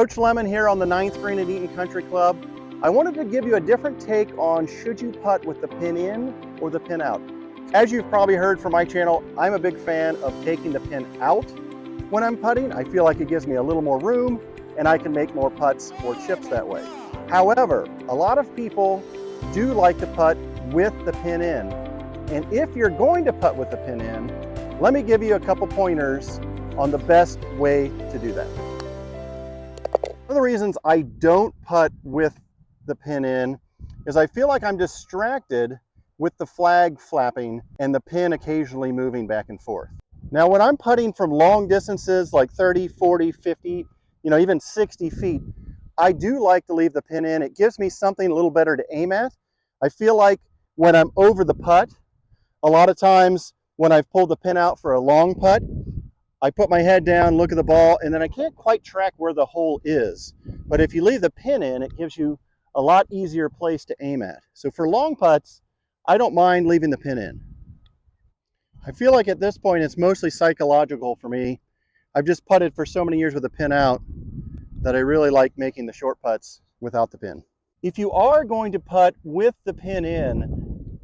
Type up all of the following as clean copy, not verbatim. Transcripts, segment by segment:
Coach Lemmon here on the 9th green at Eaton Country Club. I wanted to give you a different take on should you putt with the pin in or the pin out. As you've probably heard from my channel, I'm a big fan of taking the pin out when I'm putting. I feel like it gives me a little more room and I can make more putts or chips that way. However, a lot of people do like to putt with the pin in. And if you're going to putt with the pin in, let me give you a couple pointers on the best way to do that. One of the reasons I don't putt with the pin in is I feel like I'm distracted with the flag flapping and the pin occasionally moving back and forth. Now, when I'm putting from long distances like 30, 40, 50, even 60 feet, I do like to leave the pin in. It gives me something a little better to aim at. I feel like when I'm over the putt, a lot of times when I've pulled the pin out for a long putt, I put my head down, look at the ball, and then I can't quite track where the hole is. But if you leave the pin in, it gives you a lot easier place to aim at. So for long putts, I don't mind leaving the pin in. I feel like at this point, it's mostly psychological for me. I've just putted for so many years with the pin out that I really like making the short putts without the pin. If you are going to putt with the pin in,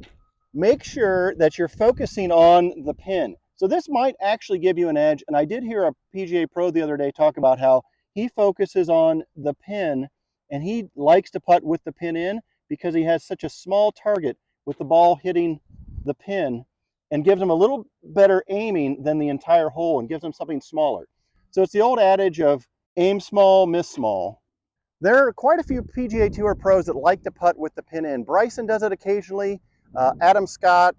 make sure that you're focusing on the pin. So this might actually give you an edge. And I did hear a PGA pro the other day talk about how he focuses on the pin and he likes to putt with the pin in because he has such a small target with the ball hitting the pin and gives him a little better aiming than the entire hole and gives him something smaller. So it's the old adage of aim small, miss small. There are quite a few PGA Tour pros that like to putt with the pin in. Bryson does it occasionally. Adam Scott,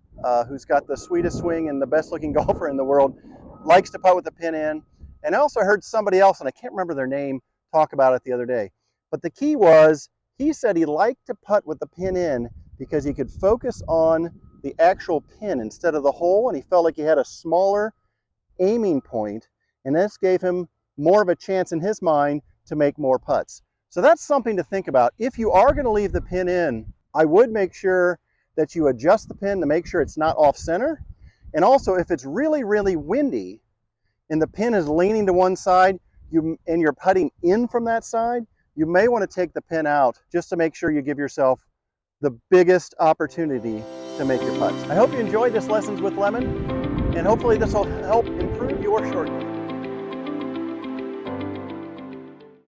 who's got the sweetest swing and the best looking golfer in the world, likes to putt with the pin in. And I also heard somebody else, and I can't remember their name, talk about it the other day. But the key was, he said he liked to putt with the pin in because he could focus on the actual pin instead of the hole, and he felt like he had a smaller aiming point, and this gave him more of a chance in his mind to make more putts. So that's something to think about. If you are going to leave the pin in, I would make sure that you adjust the pin to make sure it's not off center. And also, if it's really, really windy and the pin is leaning to one side and you're putting in from that side, you may want to take the pin out just to make sure you give yourself the biggest opportunity to make your putts. I hope you enjoyed this Lessons with Lemmon, and hopefully this will help improve your short game.